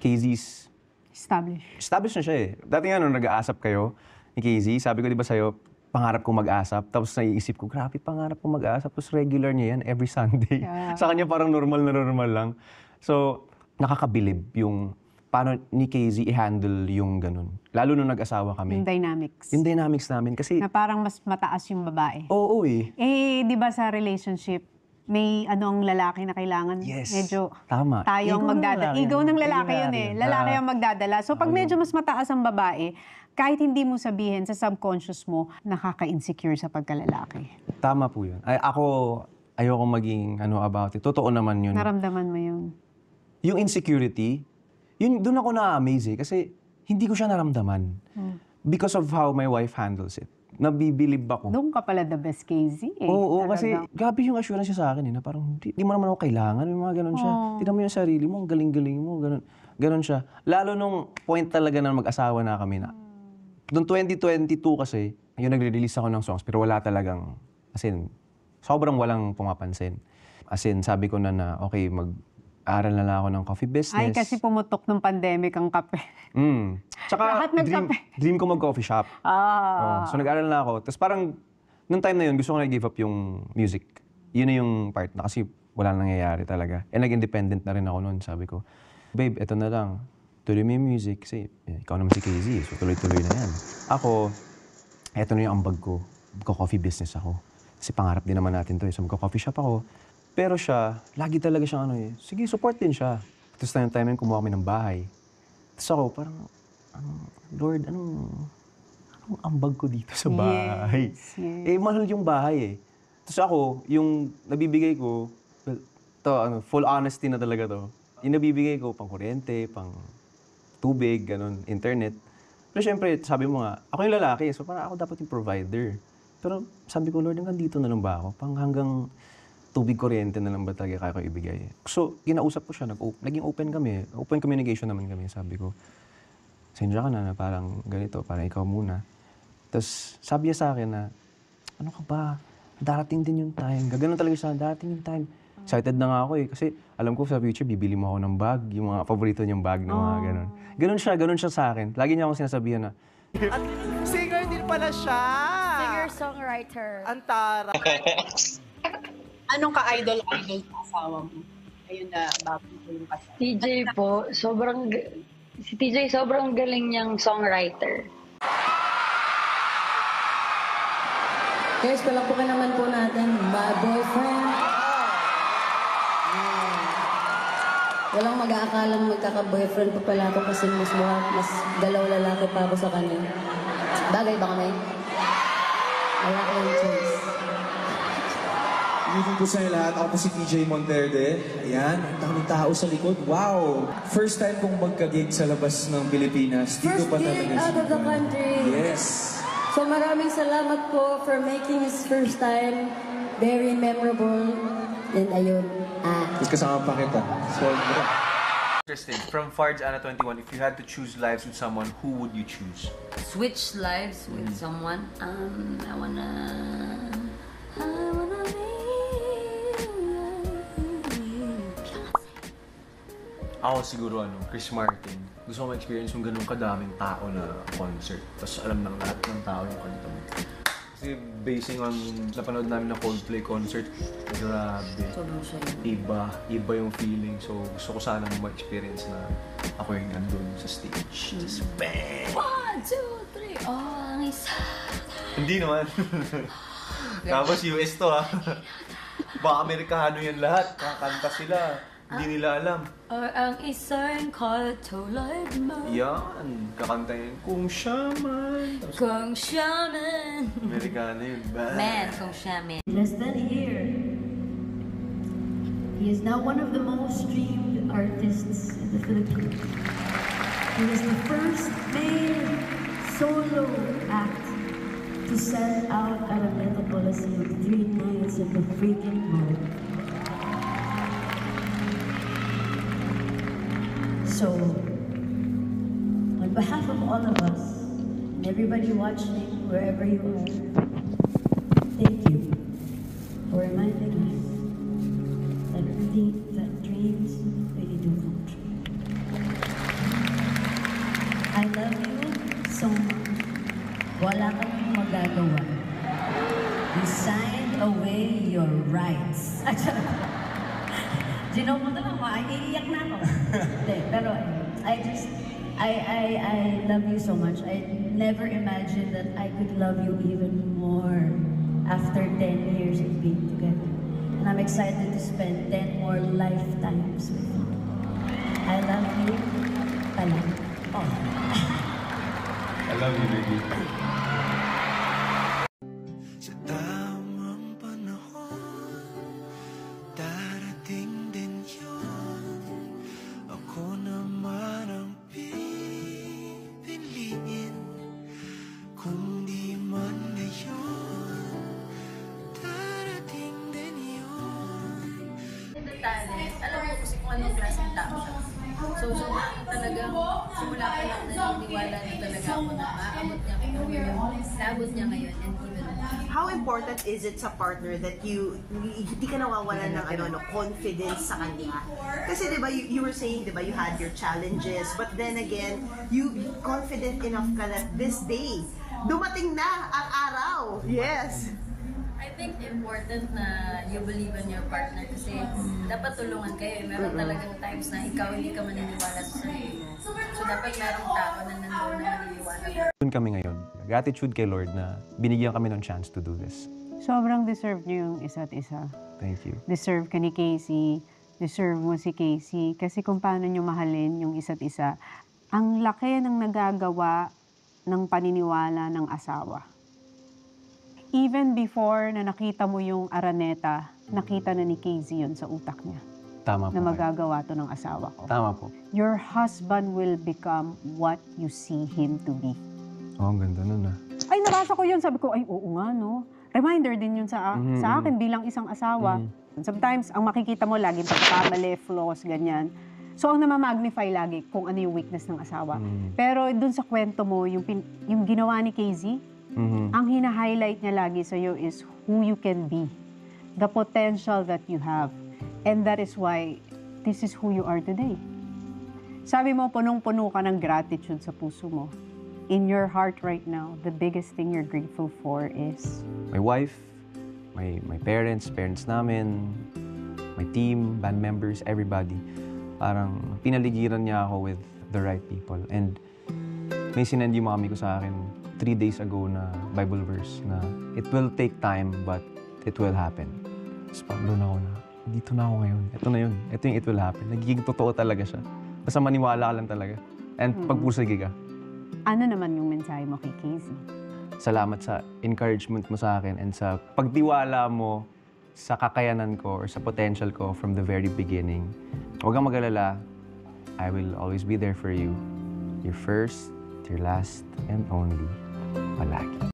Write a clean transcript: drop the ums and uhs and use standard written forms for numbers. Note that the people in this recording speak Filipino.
KZ's... Established na siya eh. Dati nga nung nag-aasap kayo ni KZ, sabi ko di ba sa'yo, pangarap kong mag-asap. Tapos naiisip ko, grabe, pangarap kong mag-asap. Tapos regular niya yan every Sunday. Yeah. Sa kanya parang normal lang. So, nakakabilib yung paano ni KZ i-handle yung ganun. Lalo nung nag-asawa kami. Yung dynamics. Yung dynamics namin kasi... Na parang mas mataas yung babae. Oo eh. Eh, di ba sa relationship, may anong lalaki na kailangan medyo tama. Tayo ang magdadala. Ego ng lalaki yun eh. Lalaki ang magdadala. So pag medyo mas mataas ang babae, kahit hindi mo sabihin sa subconscious mo, nakaka-insecure sa pagkalalaki. Tama po yun. Ayoko maging about it. Totoo naman yun. Naramdaman mo yun? Yung insecurity, doon ako na-amaze eh. Kasi hindi ko siya naramdaman. Because of how my wife handles it. Nabibilib ako. Doon ka pala the best KZ eh. Oo, kasi grabe yung assurance niya sa akin eh, na parang di mo naman ako kailangan, may mga ganun siya. Tignan mo yung sarili mo, ang galing-galing mo, ganun siya. Lalo nung point talaga na mag-asawa na kami na. Noong 2022 kasi, yung nagre-release ako ng songs, pero wala talagang, as in, sobrang walang pumapansin. As in, sabi ko na okay, mag-aral na lang ako ng coffee business. Ay, kasi pumutok ng pandemic ang kape. Tsaka dream ko mag-coffee shop. So nag-aral na ako. Tapos parang, nung time na yun, gusto ko na-give up yung music. Yun na yung part na kasi wala nang nangyayari talaga. Nag-independent na rin ako noon. Sabi ko, babe, eto na lang. Tuloy mo yung music. Kasi ikaw naman si KZ, so tuloy-tuloy na yan. Ako, eto na yung ambag ko. Magko-coffee business ako. Kasi pangarap din naman natin to. So magko-coffee shop ako. Pero siya, lagi talaga siyang sige, support din siya. Tapos na yung time na kumuha kami ng bahay. Tapos ako, parang, Lord, anong ambag ko dito sa bahay? Yes. Mahal yung bahay eh. Tapos ako, yung nabibigay ko, full honesty na talaga to. Yung nabibigay ko, pang kuryente, pang tubig, ganun, internet. Pero syempre, sabi mo nga, ako yung lalaki, so parang ako dapat yung provider. Pero sabi ko, Lord, hanggang dito na lang ba ako? Hanggang tubig, kuryente na lang ba talaga kaya ko ibigay? So, kinausap ko siya, naging open kami. Open communication naman kami. Sabi ko, sensya ka na parang ganito, parang ikaw muna. Tapos, sabi niya sa akin na, ano ka ba? Darating din yung time. Gaganon talaga siya, darating yung time. Excited na nga ako eh. Kasi alam ko sa future, bibili mo ako ng bag, yung mga paborito niyang bag, na mga ganon. Ganon siya sa akin. Lagi niya akong sinasabihan na, at singer din pala siya! Singer-songwriter. Antara. Anong ka-idol sa asawa mo? Ayun na, bago ko yung kasama. TJ po, si TJ sobrang galing niyang songwriter. Guys, palapukan naman po natin, My Boyfriend. Walang mag-aakalang magkaka-boyfriend pa pala ako kasi mas dalaw lalaki pa ako sa kanya. Bagay ba kami? Wala ko yung choice. Good evening po sa inyo lahat. Ako po si TJ Monterde. Ayan, ang daming tao sa likod. Wow! First time kong magka-gig sa labas ng Pilipinas. Dito pa talaga. First gig out of the country. Yes. So maraming salamat po for making his first time very memorable. And ayun. Tapos kasama pa kita. Sobra. Interesting. From Farge Ana 21, if you had to choose lives with someone, who would you choose? Switch lives with someone? I wanna Ako siguro Chris Martin. Gusto ko ma-experience yung ganun kadaming tao na concert. Tapos alam ng lahat ng tao yung kanta mo. Kasi basing on napanood namin na Coldplay concert, grabe. Iba yung feeling. So gusto ko sana ma-experience na ako yung nandun sa stage. Just bang! 1, 2, 3, ang isa. Hindi naman. Tapos US to Baka Amerikano yan lahat. Kakanta sila. Hindi nila alam. Ang isang katulad mo. Yan. Kakanta yun. Kung siya man. Kung siya man. Amerikano yun. Man, kung siya man. Less than a year. He is now one of the most streamed artists in the Philippines. He was the first male solo act to sell out at a Metro Coliseum 3 nights in the freaking world. So, on behalf of all of us, and everybody watching, wherever you are, thank you for reminding us that dreams really do come true. I love you so much. Wala kang magagawa. You signed away your rights. Ginaw mo na lang, iiyak na ako. Hindi, pero I love you so much. I never imagined that I could love you even more after 10 years of being together. And I'm excited to spend 10 more lifetimes with you. I love you. Pala. Oh. I love you, baby. Sa tamang panahon, darating din yun. Ako naman ang pipiliin. Kung di man ngayon, darating din yun. The talent, alam mo kasi kung anong klaseng tao siya. So talagang simula pa lang naniniwala na talaga ako na maabot niya naabot niya ngayon and even How important is it sa partner that hindi ka nawawalan ng confidence sa kanya? Kasi 'di ba you were saying 'di ba you had your challenges, but then again you confident enough ka that this day dumating na ang araw. Yes. I think important na you believe in your partner kasi dapat tulungan kayo. Meron talagang times na ikaw hindi ka maniniwala sa sarili mo. So dapat merong tao na nandun na maniniwala. Doon kami ngayon. Gratitude kay Lord na binigyan kami ng chance to do this. Sobrang deserve niyo yung isa't isa. Thank you. Deserve ka ni Casey. Deserve mo si Casey. Kasi kung paano niyo mahalin yung isa't isa, ang laki ng nagagawa ng paniniwala ng asawa. Even before na nakita mo yung Araneta, nakita na ni Casey yun sa utak niya. Tama po. Na magagawa to ng asawa ko. Tama po. Your husband will become what you see him to be. Oh, ang ganda nun ah. Ay, nabasa ko yun. Sabi ko, ay, oo nga, no? Reminder din yun sa akin bilang isang asawa. Sometimes, ang makikita mo laging pagkamali, flaws, ganyan. So, ang namamagnify lagi kung ano yung weakness ng asawa. Pero dun sa kwento mo, yung ginawa ni Casey, ang hina-highlight niya lagi sa'yo is who you can be. The potential that you have. And that is why this is who you are today. Sabi mo, punong-puno ka ng gratitude sa puso mo. In your heart right now, the biggest thing you're grateful for is? My wife, my parents namin, my team, band members, everybody. Parang pinaligiran niya ako with the right people. And may sinend yung mami ko sa akin 3 days ago na Bible verse na it will take time but it will happen. Tapos parang doon ako na, dito na ako ngayon. Ito na yun. Ito yung it will happen. Nagiging totoo talaga siya. Basta maniwala ka lang talaga. And pagpursige ka. Ano naman yung mensahe mo kay Casey? Salamat sa encouragement mo sa akin and sa pagtiwala mo sa kakayanan ko or sa potential ko from the very beginning. Huwag kang mag-alala. I will always be there for you. Your first, your last, and only. Palagi.